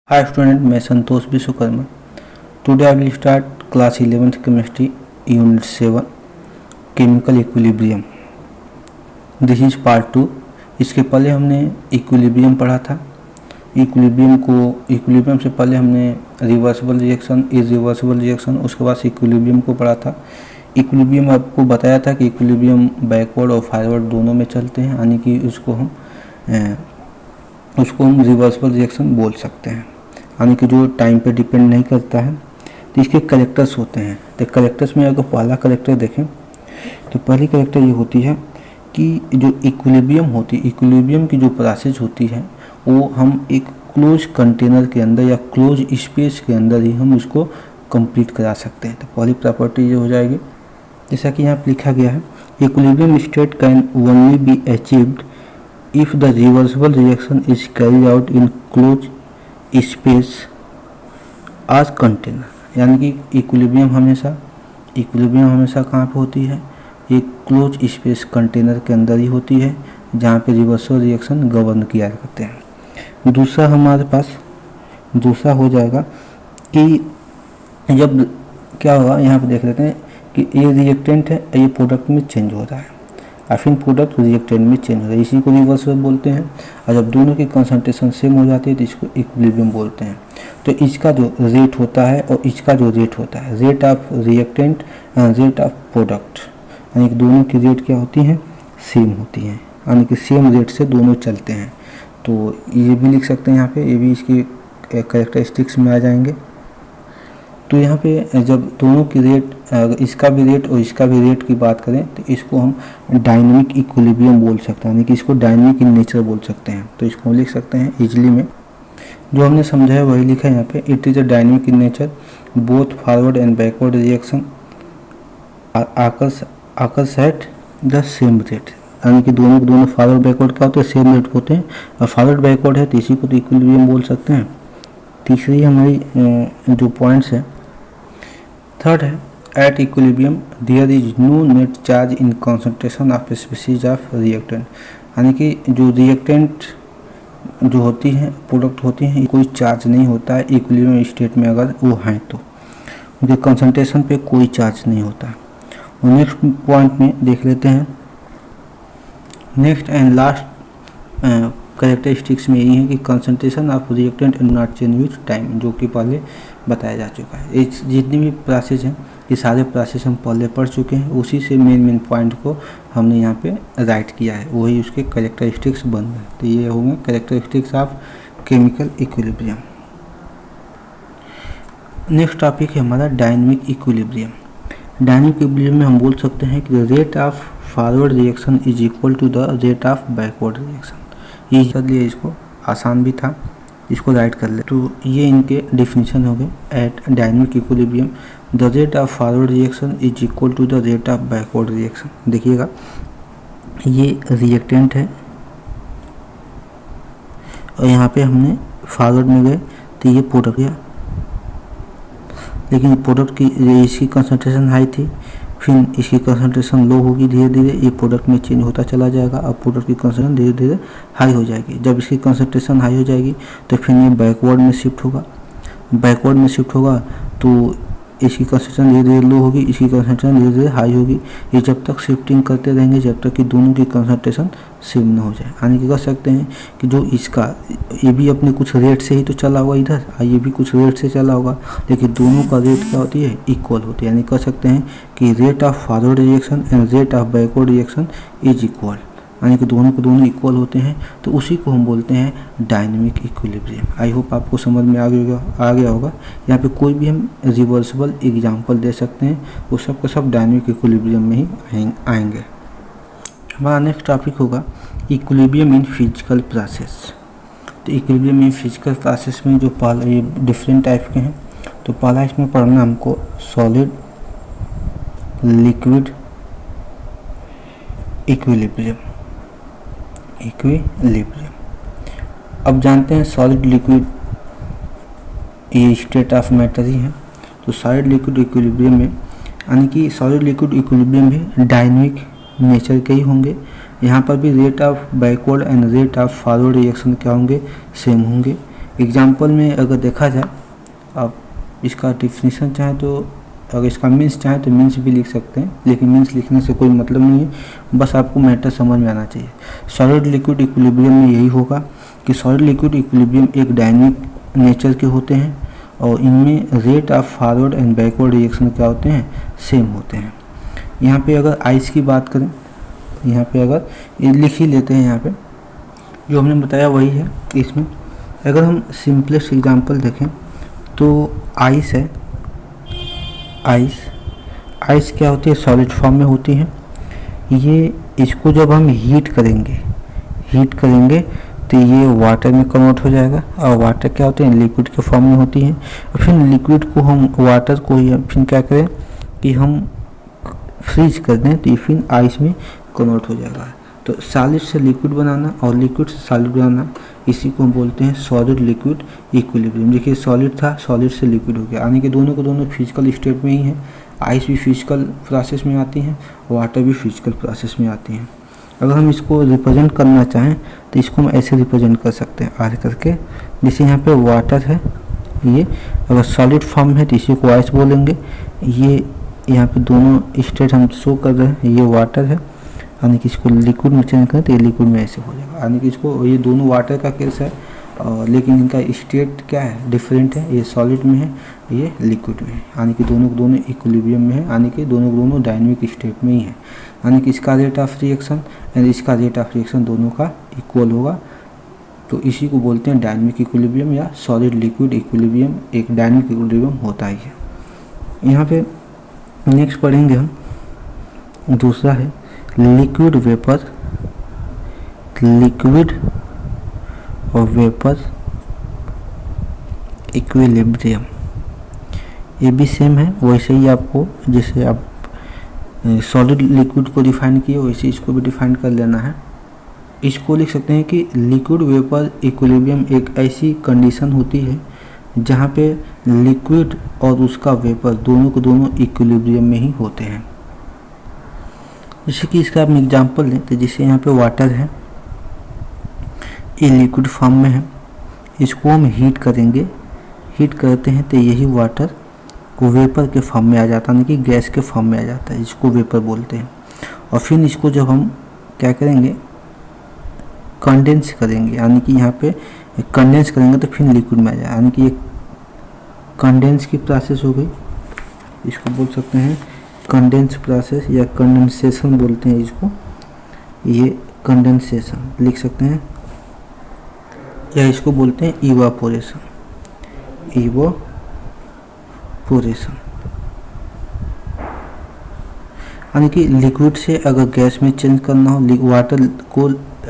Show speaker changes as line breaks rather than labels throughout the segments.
Hi student, मैं Santosh Vishwakarma. Today I will start class 11th chemistry unit 7 chemical equilibrium. This is part 2। इसके पहले हमने equilibrium पढ़ा था। इक्विलिब्रियम से पहले हमने रिवर्सिबल रिएक्शन, इरिवर्सिबल रिएक्शन, उसके बाद इक्विलिब्रियम को पढ़ा था। इक्विलिब्रियम आपको बताया था कि इक्विलिब्रियम बैकवर्ड और फॉरवर्ड दोनों में चलते हैं, यानी कि उसको हम रिवर्सिबल रिएक्शन बोल सकते हैं, यानी कि जो टाइम पे डिपेंड नहीं करता है। तो इसके करेक्टर्स होते हैं। तो करेक्टर्स में अगर पहला करेक्टर देखें तो पहली करेक्टर ये होती है कि जो इक्विलिब्रियम होती है, इक्विलिब्रियम की जो प्रोसेस होती है वो हम एक क्लोज कंटेनर के अंदर या क्लोज स्पेस के अंदर ही हम उसको कंप्लीट करा सकते हैं। तो पहली प्रॉपर्टी ये हो जाएगी, जैसा कि यहाँ पर लिखा गया है, equilibrium state can only be achieved if the reversible reaction is carried out in close space आज कंटेनर। यानी कि इक्विलिब्रियम हमेशा कहाँ पे होती है, एक क्लोज स्पेस कंटेनर के अंदर ही होती है, जहाँ पे रिवर्सिबल रिएक्शन गवर्न किया करते हैं। दूसरा हमारे पास हो जाएगा कि जब क्या होगा, यहाँ पे देख लेते हैं कि ये रिएक्टेंट है, ये प्रोडक्ट में चेंज हो रहा है, और फिर प्रोडक्ट रिएक्टेंट में चेंज हो रहा है, इसी को रिवर्सिबल बोलते हैं। और जब दोनों की कंसंट्रेशन सेम हो जाती है तो इसको इक्विलिब्रियम बोलते हैं। तो इसका जो रेट होता है और इसका जो रेट होता है, rate of reactant and rate of product, यानी कि दोनों की रेट क्या होती है, सेम होती है, यानी कि सेम रेट से दोनों चलते हैं। तो ये भी लिख सकते हैं यहाँ पे, ये भी इसकी कैरेक्टरिस्टिक्स में आ जाएंगे। तो यहाँ पे जब दोनों की रेट, इसका भी रेट और इसका भी रेट की बात करें तो इसको हम डायनेमिक इक्विलिब्रियम बोल सकते हैं, यानी कि इसको डायनेमिक इन नेचर बोल सकते हैं। तो इसको लिख सकते हैं इजीली में, जो हमने समझा है वही लिखा है यहाँ पे। It is a dynamic in nature, both forward and backward reaction occurs at the same rate, यानी कि दोनों फॉरवर्ड बैकवर्ड क्या होते हैं, सेम रेट होते हैं। और फॉरवर्ड बैकवर्ड है तो इसी को तो इक्विलिब्रियम बोल सकते हैं। तीसरी हमारी जो पॉइंट्स है, थर्ड है, at equilibrium there is no net charge in concentration of species of reactant, यानी कि जो रिएक्टेंट जो होती हैं, प्रोडक्ट होती हैं, कोई चार्ज नहीं होता है इक्विलिब्रियम स्टेट में अगर वो हैं तो उनके कंसंट्रेशन पे कोई चार्ज नहीं होता है। और नेक्स्ट पॉइंट में देख लेते हैं, नेक्स्ट एंड लास्ट कैरेक्टरिस्टिक्स में यही है कि concentration of reactant and not change with time, जो कि पहले बताया जा चुका है। ये जितनी भी प्रोसेस हैं ये सारे प्रोसेस हम पहले पढ़ चुके हैं, उसी से मेन पॉइंट को हमने यहाँ पे राइट किया है, वही उसके कैरेक्टरिस्टिक्स बन रहे हैं। तो ये होंगे characteristics of chemical equilibrium. Next topic है हमारा डायनेमिक इक्विलिब्रियम। डायनेमिक इक्विलिब्रियम में हम बोल सकते हैं कि rate of forward reaction is equal to the rate of backward reaction. ये चलिए इसको आसान भी था, इसको राइट कर ले। तो ये इनके डिफिनीशन हो गए। At dynamic equilibrium the rate of forward reaction is equal to the rate of backward reaction. देखिएगा ये रिएक्टेंट है और यहाँ पे हमने फॉरवर्ड में गए तो ये प्रोडक्ट गया, लेकिन प्रोडक्ट की इसकी कंसंट्रेशन हाई थी, फिर इसकी कंसंट्रेशन लो होगी, धीरे धीरे ये प्रोडक्ट में चेंज होता चला जाएगा और प्रोडक्ट की कंसंट्रेशन धीरे धीरे हाई हो जाएगी। जब इसकी कंसंट्रेशन हाई हो जाएगी तो फिर ये बैकवर्ड में शिफ्ट होगा, तो इसकी कंसंट्रेशन धीरे धीरे लो होगी, इसकी कंसंट्रेशन धीरे धीरे हाई होगी। ये जब तक शिफ्टिंग करते रहेंगे जब तक कि दोनों की कंसंट्रेशन सेम न हो जाए, यानी कि कह सकते हैं कि जो इसका ये भी अपने कुछ रेट से ही तो चला होगा इधर, और ये भी कुछ रेट से चला होगा, लेकिन दोनों का रेट क्या होती है, इक्वल होती है। यानी कह सकते हैं कि rate of forward reaction and rate of backward reaction is equal, यानी कि दोनों के दोनों इक्वल होते हैं। तो उसी को हम बोलते हैं डायनेमिक इक्विलिब्रियम। आई होप आपको समझ में आ गया होगा। यहाँ पे कोई भी हम रिवर्सिबल एग्जांपल दे सकते हैं, वो सब का सब डायनेमिक इक्विलिब्रियम में ही आएंगे। हमारा नेक्स्ट टॉपिक होगा इक्विलिब्रियम इन फिजिकल प्रोसेस। तो इक्विलिब्रियम इन फिजिकल प्रोसेस में जो पहला, ये डिफरेंट टाइप के हैं। तो पहला इसमें पढ़ना हमको सॉलिड लिक्विड इक्विलिब्रियम। अब जानते हैं सॉलिड लिक्विड ये स्टेट ऑफ मैटर ही है। तो सॉलिड लिक्विड इक्विलिब्रियम में, यानी कि सॉलिड लिक्विड इक्विलिब्रियम भी डायनेमिक नेचर के ही होंगे। यहाँ पर भी rate of backward and rate of forward reaction क्या होंगे, सेम होंगे। एग्जाम्पल में अगर देखा जाए, आप इसका डिफिनीशन चाहें तो, अगर इसका मीन्स चाहें तो मीन्स भी लिख सकते हैं, लेकिन मीन्स लिखने से कोई मतलब नहीं है, बस आपको मैटर समझ में आना चाहिए। सॉलिड लिक्विड इक्विलिब्रियम में यही होगा कि सॉलिड लिक्विड इक्विलिब्रियम एक डायनेमिक नेचर के होते हैं और इनमें rate of forward and backward reaction क्या होते हैं, सेम होते हैं। यहाँ पे अगर आइस की बात करें, यहाँ पे अगर ये लिख ही लेते हैं, यहाँ पे जो हमने बताया वही है। इसमें अगर हम सिंपलेस्ट एग्जांपल देखें तो आइस है, आइस क्या होती है, सॉलिड फॉर्म में होती है। ये इसको जब हम हीट करेंगे तो ये वाटर में कन्वर्ट हो जाएगा, और वाटर क्या होते हैं, लिक्विड के फॉर्म में होती है। और फिर लिक्विड को हम, वाटर को ही फिर क्या करें कि हम फ्रीज कर दें तो ये फिर आइस में कन्वर्ट हो जाएगा। तो सॉलिड से लिक्विड बनाना और लिक्विड से सॉलिड बनाना, इसी को हम बोलते हैं सॉलिड लिक्विड इक्विलिब्रियम। देखिए सॉलिड था, सॉलिड से लिक्विड हो गया, यानी कि दोनों को दोनों फिजिकल स्टेट में ही है। आइस भी फिजिकल प्रोसेस में आती है, वाटर भी फिजिकल प्रोसेस में आती है। अगर हम इसको रिप्रेजेंट करना चाहें तो इसको हम ऐसे रिप्रेजेंट कर सकते हैं, आर करके। जैसे यहाँ पे वाटर है, ये अगर सॉलिड फॉर्म है तो इसी को आइस बोलेंगे। ये यहाँ पे दोनों स्टेट हम शो कर रहे हैं, ये वाटर है, यानी कि इसको लिक्विड में चेंज करें तो ये लिक्विड में ऐसे हो जाएगा, यानी कि इसको, ये दोनों वाटर का केस है, लेकिन इनका स्टेट क्या है, डिफरेंट है। ये सॉलिड में है, ये लिक्विड में है, यानी कि दोनों को दोनों इक्विलिब्रियम में है, यानी कि दोनों को दोनों डायनेमिक स्टेट में ही है। यानी कि इसका रेट ऑफ रिएक्शन एंड इसका रेट ऑफ रिएक्शन दोनों का इक्वल होगा। तो इसी को बोलते हैं डायनेमिक इक्विलिब्रियम या सॉलिड लिक्विड इक्विलिब्रियम। एक डायनेमिक इक्विलिब्रियम होता ही है। यहाँ पे नेक्स्ट पढ़ेंगे हम, दूसरा है लिक्विड वेपर, लिक्विड और वेपर इक्विलिब्रियम। ये भी सेम है, वैसे ही आपको जैसे आप सॉलिड लिक्विड को डिफाइन किए वैसे इसको भी डिफाइन कर लेना है। इसको लिख सकते हैं कि लिक्विड वेपर इक्विलिब्रियम एक ऐसी कंडीशन होती है जहाँ पे लिक्विड और उसका वेपर दोनों को दोनों इक्विलिब्रियम में ही होते हैं। जैसे कि इसका हम एग्जांपल लें तो जैसे यहाँ पे वाटर है, ये लिक्विड फॉर्म में है, इसको हम हीट करेंगे, हीट करते हैं तो यही वाटर को वेपर के फॉर्म में आ जाता है, यानी कि गैस के फॉर्म में आ जाता है, इसको वेपर बोलते हैं। और फिर इसको जब हम क्या करेंगे, कंडेंस करेंगे, यानी कि यहाँ पे कंडेंस करेंगे तो फिर लिक्विड में आ जाए, यानी कि ये कंडेंस की प्रोसेस हो गई। इसको बोल सकते हैं कंडेंस प्रोसेस या कंडेंसेशन बोलते हैं इसको, ये कंडेंसेशन लिख सकते हैं, या इसको बोलते हैं इवापोरेशन, इवापोरेशन। यानी कि लिक्विड से अगर गैस में चेंज करना हो,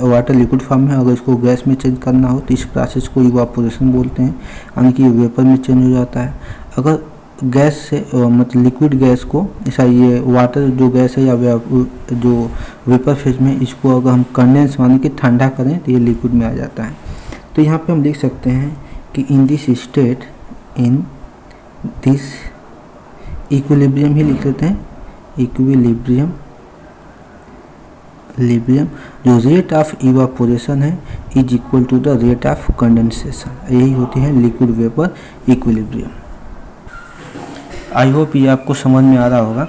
वाटर लिक्विड फॉर्म में अगर इसको गैस में चेंज करना हो तो इस प्रोसेस को इवापोरेशन बोलते हैं, यानी कि वेपर में चेंज हो जाता है। अगर गैस से मतलब लिक्विड गैस को, ऐसा ये वाटर जो गैस है या जो वेपर फेज में, इसको अगर हम कंडेंस यानी कि ठंडा करें तो ये लिक्विड में आ जाता है। तो यहाँ पे हम लिख सकते हैं कि in this state, in this equilibrium ही लिख लेते हैं, इक्विलिब्रियम जो रेट ऑफ इवापोरेशन है is equal to the rate of condensation, यही होती है liquid vapour equilibrium. I hope ये आपको समझ में आ रहा होगा।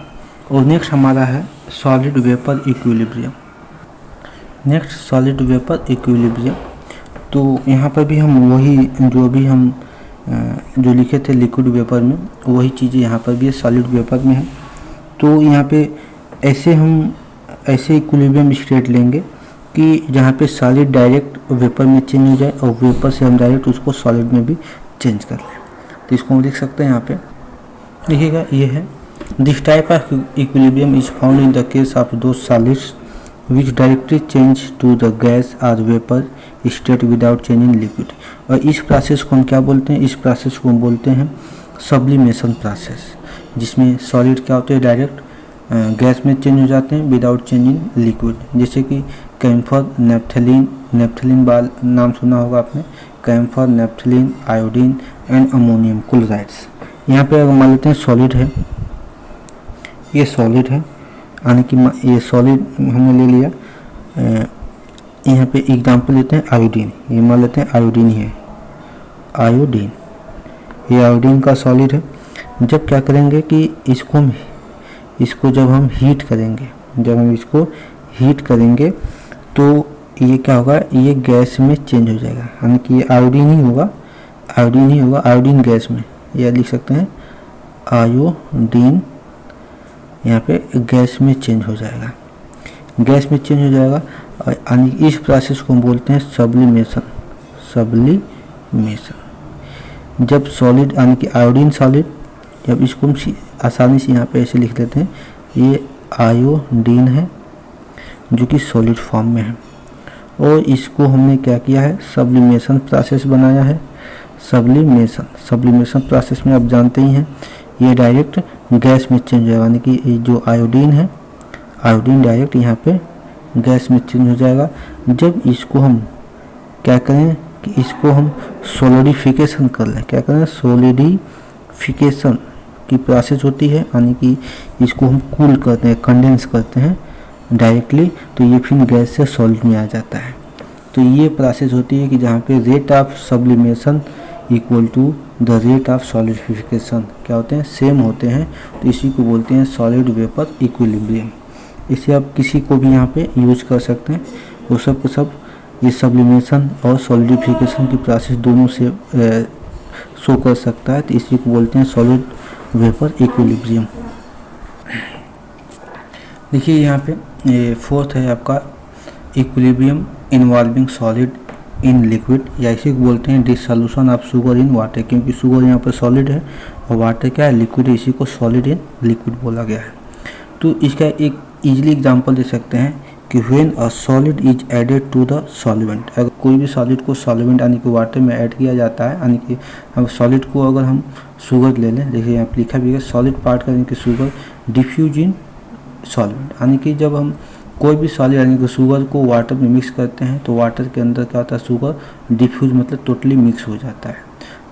और नेक्स्ट हमारा है solid vapour equilibrium. Next solid vapour equilibrium, तो यहाँ पर भी हम वही जो भी हम जो लिखे थे लिक्विड वेपर में, वही चीज़ें यहाँ पर भी सॉलिड वेपर में है। तो यहाँ पे ऐसे इक्विलिब्रियम स्टेट लेंगे कि जहाँ पे सॉलिड डायरेक्ट वेपर में चेंज हो जाए और वेपर से हम डायरेक्ट उसको सॉलिड में भी चेंज कर लें। तो इसको हम लिख सकते हैं, यहाँ पे देखिएगा, ये है this type of equilibrium is found in the case of दो solids which directly change to the gas और vapour state without change in liquid. और इस प्रोसेस को हम क्या बोलते हैं, इस प्रोसेस को हम बोलते हैं सब्लिमेशन प्रोसेस, जिसमें सॉलिड क्या होते हैं डायरेक्ट गैस में चेंज हो जाते हैं विदाउट चेंज इन लिक्विड। जैसे कि कैम्फर, नेफ्थलीन बाल नाम सुना होगा आपने, camphor, naphthalene, iodine and ammonium chlorides. यहाँ पे अगर मान लेते हैं सॉलिड है, ये सॉलिड है, यानी कि ये सॉलिड हमने ले लिया। यहाँ पे एग्जांपल लेते हैं आयोडीन, ये मान लेते हैं आयोडीन ही है, आयोडीन, ये आयोडीन का सॉलिड है। जब क्या करेंगे कि इसको जब हम हीट करेंगे तो ये क्या होगा, ये गैस में चेंज हो जाएगा, यानी कि ये आयोडीन ही होगा, आयोडीन गैस में, या लिख सकते हैं आयोडीन यहाँ पे गैस में चेंज हो जाएगा, यानी इस प्रोसेस को हम बोलते हैं सब्लिमेशन। जब सॉलिड यानी कि आयोडीन सॉलिड, जब इसको हम आसानी से यहाँ पे ऐसे लिख देते हैं, ये आयोडीन है जो कि सॉलिड फॉर्म में है, और इसको हमने क्या किया है, सब्लिमेशन प्रोसेस बनाया है। सब्लिमेशन प्रोसेस में आप जानते ही हैं, ये डायरेक्ट गैस में चेंज हो जाएगा, यानी कि ये जो आयोडीन है, आयोडीन डायरेक्ट यहाँ पे गैस में चेंज हो जाएगा। जब इसको हम क्या करें कि इसको हम सोलिडिफिकेशन कर लें, क्या करें, सोलिडिफिकेशन की प्रोसेस होती है, यानी कि इसको हम कूल करते हैं, कंडेंस करते हैं डायरेक्टली, तो ये फिर गैस से सॉलिड में आ जाता है। तो ये प्रोसेस होती है कि जहाँ पे rate of sublimation equal to the rate of solidification क्या होते हैं, सेम होते हैं, तो इसी को बोलते हैं सॉलिड वेपर इक्विलिब्रियम। इसे आप किसी को भी यहाँ पे यूज कर सकते हैं, वो सब के सब ये सब्लिमेशन और सॉलिडिफिकेशन की प्रोसेस दोनों से शो कर सकता है, तो इसी को बोलते हैं सॉलिड वेपर इक्विलिब्रियम। देखिए यहाँ पे फोर्थ है आपका equilibrium involving solid in liquid, या इसी को बोलते हैं dissolution of sugar in water, क्योंकि शुगर यहाँ पर सॉलिड है और वाटर क्या है, लिक्विड है, इसी को सॉलिड इन लिक्विड बोला गया है। तो इसका एक इजीली एग्जांपल दे सकते हैं कि when a solid is added to the solvent, अगर कोई भी सॉलिड को सॉल्वेंट यानी कि वाटर में ऐड किया जाता है, यानी कि हम सॉलिड को अगर हम शुगर ले लें, देखिए यहाँ पर लिखा भी है सॉलिड पार्ट का, यानी कि शुगर डिफ्यूज इन सॉल्वेंट, यानी कि जब हम कोई भी सॉलिड यानी कि शुगर को वाटर में मिक्स करते हैं तो वाटर के अंदर क्या होता है, शुगर डिफ्यूज मतलब टोटली मिक्स हो जाता है।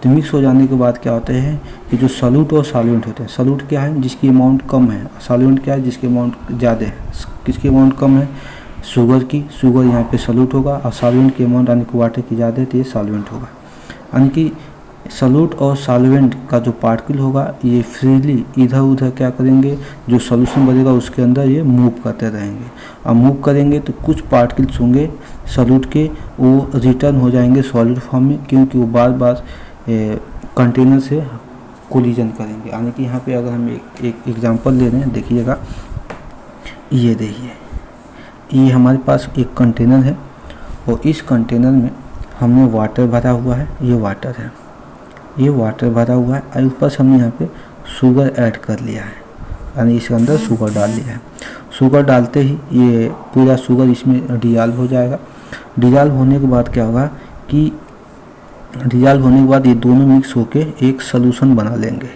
तो मिक्स हो जाने के बाद क्या होता है कि जो सॉल्यूट और सॉल्वेंट होते हैं, सॉल्यूट क्या है जिसकी अमाउंट कम है, सॉल्वेंट क्या है जिसकी अमाउंट ज़्यादा है। किसकी अमाउंट कम है, शुगर की, शुगर यहाँ पे सॉल्यूट होगा, और सॉल्वेंट की अमाउंट यानी कि वाटर की ज़्यादा है तो ये सॉल्वेंट होगा। यानी कि सॉल्यूट और सॉल्वेंट का जो पार्टिकल होगा ये फ्रीली इधर उधर क्या करेंगे, जो सॉल्यूशन बनेगा उसके अंदर ये मूव करते रहेंगे, और मूव करेंगे तो कुछ पार्टिकल्स होंगे सॉल्यूट के, वो रिटर्न हो जाएंगे सॉलिड फॉर्म में, क्योंकि वो बार बार कंटेनर से कोलिजन करेंगे। यानी कि यहाँ पे अगर हम एक एग्जांपल ले रहे हैं, देखिएगा, ये देखिए, ये हमारे पास एक कंटेनर है और इस कंटेनर में हमने वाटर भरा हुआ है, ये वाटर है, ये वाटर भरा हुआ है, और ऊपर से हमने यहाँ पे शुगर ऐड कर लिया है, यानी इसके अंदर शुगर डाल लिया है। शुगर डालते ही ये पूरा शुगर इसमें डिजॉल्व हो जाएगा। डिजॉल्व होने के बाद क्या होगा कि ये दोनों मिक्स होके एक सॉल्यूशन बना लेंगे।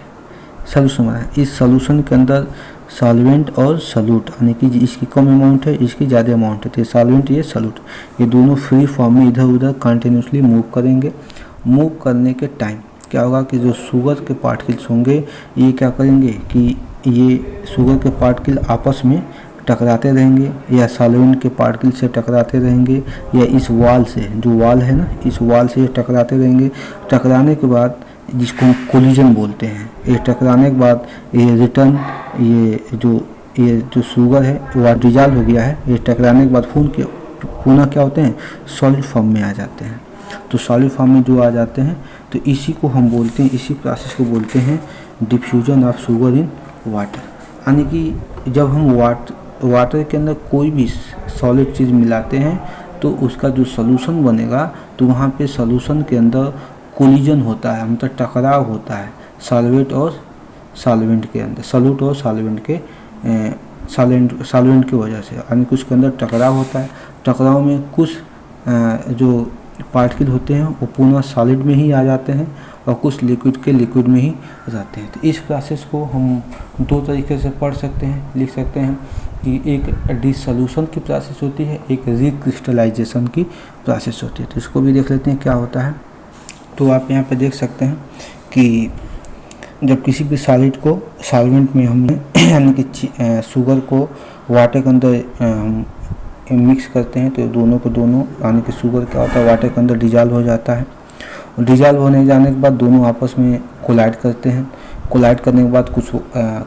सॉल्यूशन बना, इस सॉल्यूशन के अंदर सॉल्वेंट और सॉल्यूट, यानी कि इसकी कम अमाउंट है, इसकी ज़्यादा अमाउंट है, तो ये सॉल्वेंट ये सॉल्यूट, ये दोनों फ्री फॉर्म में इधर उधर कंटिन्यूसली मूव करेंगे। मूव करने के टाइम क्या होगा कि जो शुगर के पार्टिकल्स होंगे ये क्या करेंगे कि ये शुगर के पार्टिकल आपस में टकराते रहेंगे, या सॉल्वेंट के पार्टिकल से टकराते रहेंगे, या इस वॉल से, जो वॉल है ना, इस वॉल से टकराते रहेंगे। टकराने के बाद जिसको हम कोलिजन बोलते हैं, ये टकराने के बाद ये रिटर्न ये जो शुगर है वो डिजॉल्व हो गया है, ये टकराने के बाद पुनः क्या होते हैं, सॉलिड फॉर्म में आ जाते हैं। तो सॉलिड फॉर्म में जो आ जाते हैं तो इसी को हम बोलते हैं, इसी प्रोसेस को बोलते हैं diffusion of sugar in water. यानी कि जब हम वाटर के अंदर कोई भी सॉलिड चीज़ मिलाते हैं तो उसका जो सॉल्यूशन बनेगा तो वहाँ पे सॉल्यूशन के अंदर कोलिजन होता है, मतलब टकराव होता है सॉल्वेंट और सॉल्वेंट के अंदर, सॉल्यूट और सॉल्वेंट के सॉल्वेंट की वजह से, यानी कि उसके अंदर टकराव होता है। टकराव में कुछ जो पार्टिकल होते हैं वो पुनः सॉलिड में ही आ जाते हैं और कुछ लिक्विड में ही रहते हैं। तो इस प्रोसेस को हम दो तरीके से पढ़ सकते हैं, लिख सकते हैं कि एक डिसोल्यूशन की प्रोसेस होती है, एक रिक्रिस्टलाइजेशन की प्रोसेस होती है। तो इसको भी देख लेते हैं क्या होता है। तो आप यहाँ पे देख सकते हैं कि जब किसी भी सॉलिड को सॉल्वेंट में हमने यानी कि शुगर को वाटर के अंदर मिक्स करते हैं तो दोनों को दोनों यानी कि शुगर क्या होता है वाटर के अंदर डिजॉल्व हो जाता है, डिजॉल्व होने जाने के बाद दोनों आपस में कोलाइड करते हैं। कोलाइड करने के बाद कुछ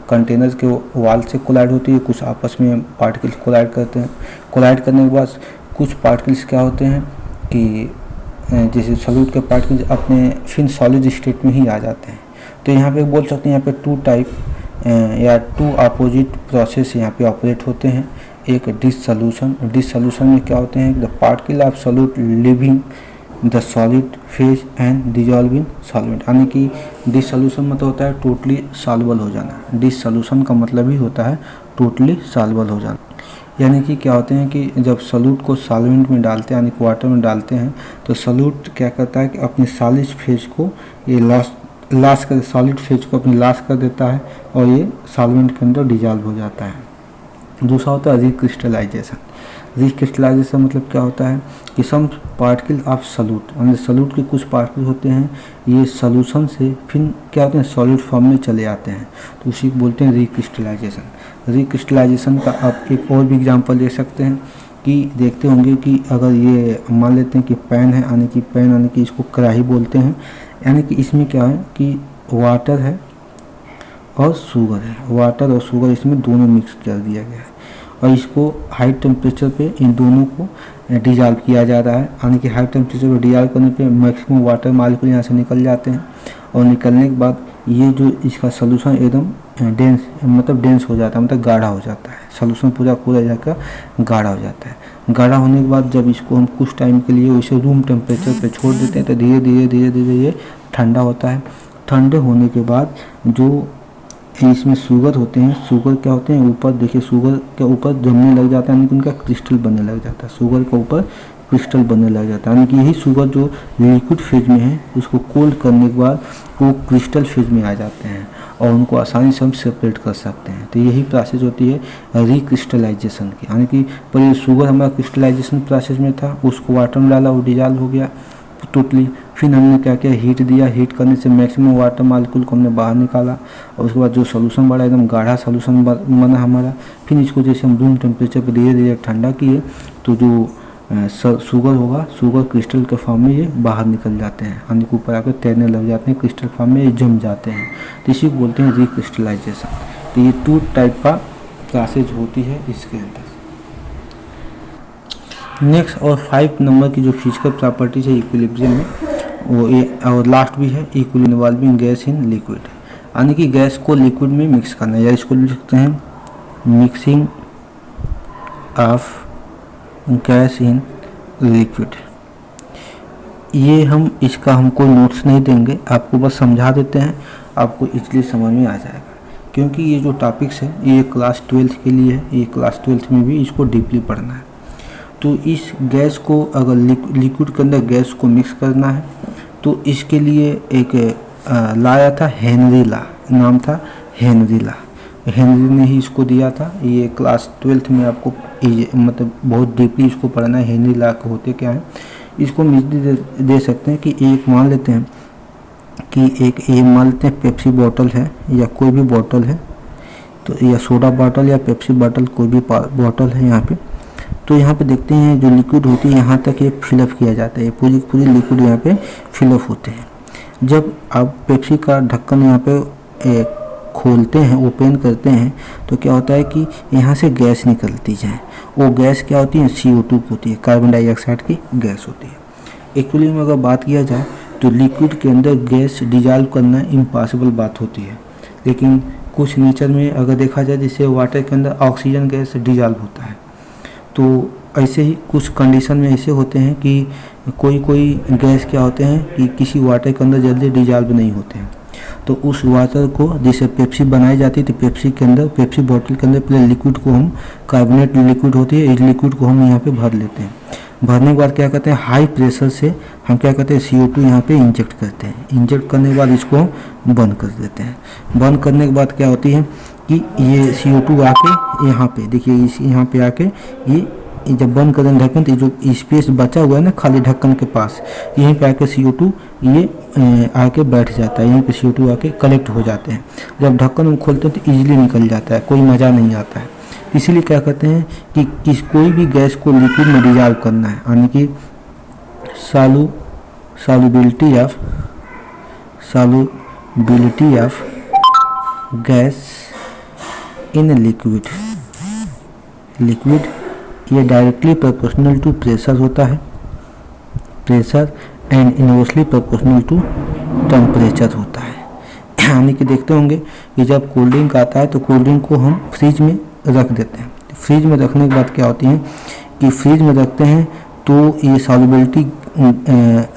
कंटेनर्स के वाल से कोलाइड होती है, कुछ आपस में पार्टिकल्स कोलाइड करते हैं। कोलाइड करने के बाद कुछ पार्टिकल्स क्या होते हैं कि जैसे सॉलिड के पार्टिकल्स अपने फिर सॉलिड स्टेट में ही आ जाते हैं। तो यहाँ पे बोल सकते हैं यहाँ पे टू टाइप या टू अपोजिट प्रोसेस यहाँ पे ऑपरेट होते हैं। एक डिसोल्यूशन में क्या होते हैं, the particle of solid living the solid phase and dissolving solvent, यानी कि डिसोल्यूशन मतलब होता है टोटली सॉल्युबल हो जाना। डिसोल्यूशन का मतलब ही होता है टोटली सॉल्युबल हो जाना, यानी कि क्या होते हैं कि जब सॉल्यूट को सॉल्वेंट में डालते हैं यानी कि वाटर में डालते हैं तो सॉल्यूट क्या करता है कि अपनी सॉलिड फेज को ये लॉस कर सॉलिड फेज को अपनी लॉस कर देता है और ये सॉल्वेंट के अंदर डिजॉल्व हो जाता है। दूसरा होता है रिक्रिस्टलाइजेशन। रिक्रिस्टलाइजेशन मतलब क्या होता है कि सम पार्टिकल ऑफ सॉल्यूट, यानी सॉल्यूट के कुछ पार्टिकल होते हैं ये सॉल्यूशन से फिर क्या होते हैं सॉलिड फॉर्म में चले आते हैं, तो उसी को बोलते हैं रिक्रिस्टलाइजेशन। रिक्रिस्टलाइजेशन का आप एक और भी एग्जांपल ले सकते हैं कि देखते होंगे कि अगर ये मान लेते हैं कि पैन है, यानी कि इसको कढ़ाई बोलते हैं, यानी कि इसमें क्या है कि वाटर है और शुगर है, वाटर और शुगर इसमें दोनों मिक्स कर दिया गया है और इसको हाई टेम्परेचर पे इन दोनों को डिजॉल्व किया जा रहा है, यानी कि हाई टेम्परेचर पे डिजॉल्व करने पे मैक्सिमम वाटर मालिक्यूल यहाँ से निकल जाते हैं और निकलने के बाद ये जो इसका सोल्यूशन एकदम डेंस हो जाता है, मतलब गाढ़ा हो जाता है। सोल्यूशन पूरा जाकर गाढ़ा हो जाता है। गाढ़ा होने के बाद जब इसको हम कुछ टाइम के लिए इसे रूम टेम्परेचर पे छोड़ देते हैं तो धीरे धीरे ये ठंडा होता है। ठंडे होने के बाद जो इसमें शुगर होते हैं, शुगर क्या होते हैं ऊपर देखिए, शुगर के ऊपर जमने लग जाता है, यानी कि उनका क्रिस्टल बनने लग जाता है। शुगर के ऊपर क्रिस्टल बनने लग जाता है, यानी कि यही शुगर जो लिक्विड फेज में है उसको कोल्ड करने के बाद वो क्रिस्टल फेज में आ जाते हैं और उनको आसानी से हम सेपरेट कर सकते हैं। तो यही प्रोसेस होती है रिक्रिस्टलाइजेशन की, यानी कि पहले शुगर हमारा क्रिस्टलाइजेशन प्रोसेस में था, उसको वाटर में डाला, वो डिजॉल्व हो गया टोटली। फिर हमने क्या किया, हीट दिया, हीट करने से मैक्सिमम वाटर मालिक्यूल को हमने बाहर निकाला और उसके बाद जो सोल्यूशन बना एकदम गाढ़ा सोल्यूशन बना हमारा। फिर इसको जैसे हम रूम टेम्परेचर पर धीरे धीरे ठंडा किए तो जो शुगर होगा, शुगर क्रिस्टल के फॉर्म में ये बाहर निकल जाते हैं, यानी कि ऊपर आकर तैरने लग जाते हैं, क्रिस्टल फॉर्म में ये जम जाते हैं। तो इसी को बोलते हैं रिक्रिस्टलाइजेशन। तो ये टू टाइप का प्रोसेस होती है इसके अंदर। नेक्स्ट और 5 नंबर की जो फिजिकल प्रॉपर्टीज है इक्विलिब्रियम में वो ये और लास्ट भी है equilibrium involving gas in liquid, यानी कि गैस को लिक्विड में मिक्स करना, या इसको लिख सकते हैं mixing of gas in liquid. ये हम इसका हमको नोट्स नहीं देंगे, आपको बस समझा देते हैं, आपको इजली समझ में आ जाएगा, क्योंकि ये जो टॉपिक्स है ये क्लास 12th के लिए है, ये क्लास 12th में भी इसको डीपली पढ़ना है। तो इस गैस को अगर लिक्विड के अंदर गैस को मिक्स करना है तो इसके लिए एक लाया था हेनरी ला, नाम था हेनरी ला, हेनरी ने ही इसको दिया था। ये क्लास 12th में आपको मतलब बहुत डीपली इसको पढ़ना है, हेनरी ला के होते क्या है। इसको हम दे सकते हैं कि एक मान लेते हैं कि एक मान लेते हैं पेप्सी बॉटल है या कोई भी बॉटल है, तो या सोडा बॉटल या पेप्सी बॉटल कोई भी बॉटल है यहाँ पे। तो यहाँ पे देखते हैं जो लिक्विड होती है यहाँ तक ये फिलअप किया जाता है, पूरी लिक्विड यहाँ पे फिलअप होते हैं। जब आप पेप्सी का ढक्कन यहाँ पे खोलते हैं, ओपन करते हैं, तो क्या होता है कि यहाँ से गैस निकलती है। वो गैस क्या होती है, CO2 होती है, कार्बन डाइऑक्साइड की गैस होती है। एक्चुअली में अगर बात किया जाए तो लिक्विड के अंदर गैस डिजॉल्व करना इम्पॉसिबल बात होती है, लेकिन कुछ नेचर में अगर देखा जाए जैसे वाटर के अंदर ऑक्सीजन गैस डिजॉल्व होता है, तो ऐसे ही कुछ कंडीशन में ऐसे होते हैं कि कोई गैस क्या होते हैं कि किसी वाटर के अंदर जल्दी डिजॉल्व नहीं होते हैं। तो उस वाटर को जैसे पेप्सी बनाई जाती है तो पेप्सी के अंदर, पेप्सी बॉटल के अंदर पहले लिक्विड को हम, कार्बोनेट लिक्विड होती है, इस लिक्विड को हम यहाँ पे भर लेते हैं। भरने के बाद क्या करते हैं, हाई प्रेशर से हम क्या करते हैं CO2 यहाँ पे इंजेक्ट करते हैं। इंजेक्ट करने के बाद इसको हम बंद कर देते हैं। बंद करने के बाद क्या होती है कि ये CO2 आके यहाँ पे देखिए, इस यहाँ पे आके ये जब बंद कर दें ढक्कन तो जो स्पेस बचा हुआ है ना खाली ढक्कन के पास, यहीं पे आके CO2 ये आके बैठ जाता है, यहीं पे CO2 आके कलेक्ट हो जाते हैं। जब ढक्कन हम खोलते हैं तो ईजिली निकल जाता है, कोई मज़ा नहीं आता है। इसीलिए क्या कहते हैं कि कोई भी गैस को लिक्विड में डिजॉल्व करना है, यानी कि solubility of gas in liquid ये डायरेक्टली प्रोपोर्शनल टू प्रेशर होता है, pressure and inversely proportional to temperature होता है। यानी कि देखते होंगे कि जब कोल्ड ड्रिंक आता है तो कोल्ड ड्रिंक को हम फ्रिज में रख देते हैं। फ्रिज में रखने के बाद क्या होती है कि फ्रिज में रखते हैं तो ये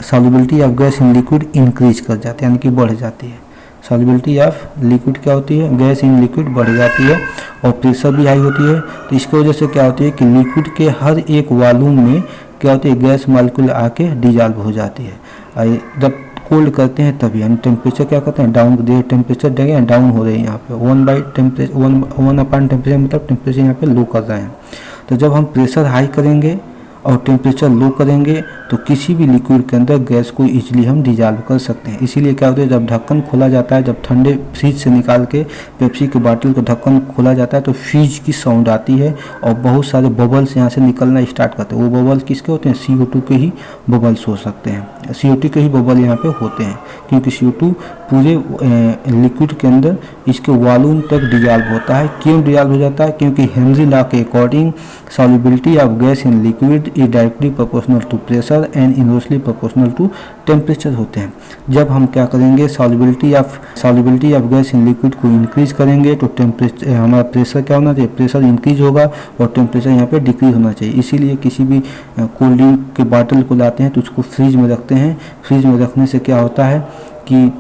solubility of gas in liquid increase कर जाती है, यानी कि बढ़ जाती है। सॉल्युबिलिटी ऑफ लिक्विड क्या होती है, गैस इन लिक्विड बढ़ जाती है और प्रेशर भी हाई होती है। तो इसकी वजह से क्या होती है कि लिक्विड के हर एक वॉल्यूम में क्या होती है, गैस मॉलिक्यूल आके डिजॉल्व हो जाती है। जब कोल्ड करते हैं तभी हम टेम्परेचर क्या करते हैं, डाउन दे टेम्परेचर देंगे, डाउन हो रहे हैं यहाँ पे 1/टेम्परेचर मतलब टेम्परेचर यहाँ पे लो कर रहे हैं। तो जब हम प्रेशर हाई करेंगे और टेम्परेचर लो करेंगे तो किसी भी लिक्विड के अंदर गैस को इजीली हम डिजॉल्व कर सकते हैं। इसीलिए क्या होता है, जब ढक्कन खोला जाता है, जब ठंडे फ्रिज से निकाल के पेप्सी के बॉटल का ढक्कन खोला जाता है तो फ्रीज की साउंड आती है और बहुत सारे बबल्स यहाँ से निकलना स्टार्ट करते हैं। वो बबल्स किसके होते हैं, CO2 के ही बबल्स हो सकते हैं, CO2 के ही बबल यहाँ पे होते हैं, क्योंकि CO2 पूरे लिक्विड के अंदर इसके वॉल्यूम तक डिजॉल्व होता है। क्यों डिजॉल्व हो जाता है, क्योंकि हेनरी लॉ के according solubility of gas in liquid is directly proportional to pressure and inversely proportional to temperature होते हैं। जब हम क्या करेंगे, solubility of gas in liquid को इंक्रीज करेंगे तो टेम्परेचर हमारा प्रेशर क्या होना चाहिए, प्रेशर इंक्रीज होगा और टेम्परेचर यहाँ पे डिक्रीज होना चाहिए। इसीलिए किसी भी कोल्ड ड्रिंक के बॉटल को लाते हैं तो उसको फ्रिज में रखते हैं। फ्रिज में रखने से क्या होता है कि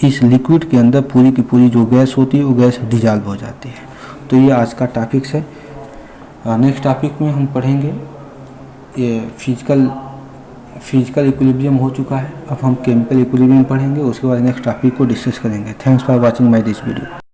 इस लिक्विड के अंदर पूरी की पूरी जो गैस होती है वो गैस डिजॉल्व हो जाती है। तो ये आज का टॉपिक्स है। नेक्स्ट टॉपिक में हम पढ़ेंगे ये फिजिकल इक्विलिब्रियम हो चुका है, अब हम केमिकल इक्विलिब्रियम पढ़ेंगे, उसके बाद नेक्स्ट टॉपिक को डिस्कस करेंगे। Thanks for watching my this video.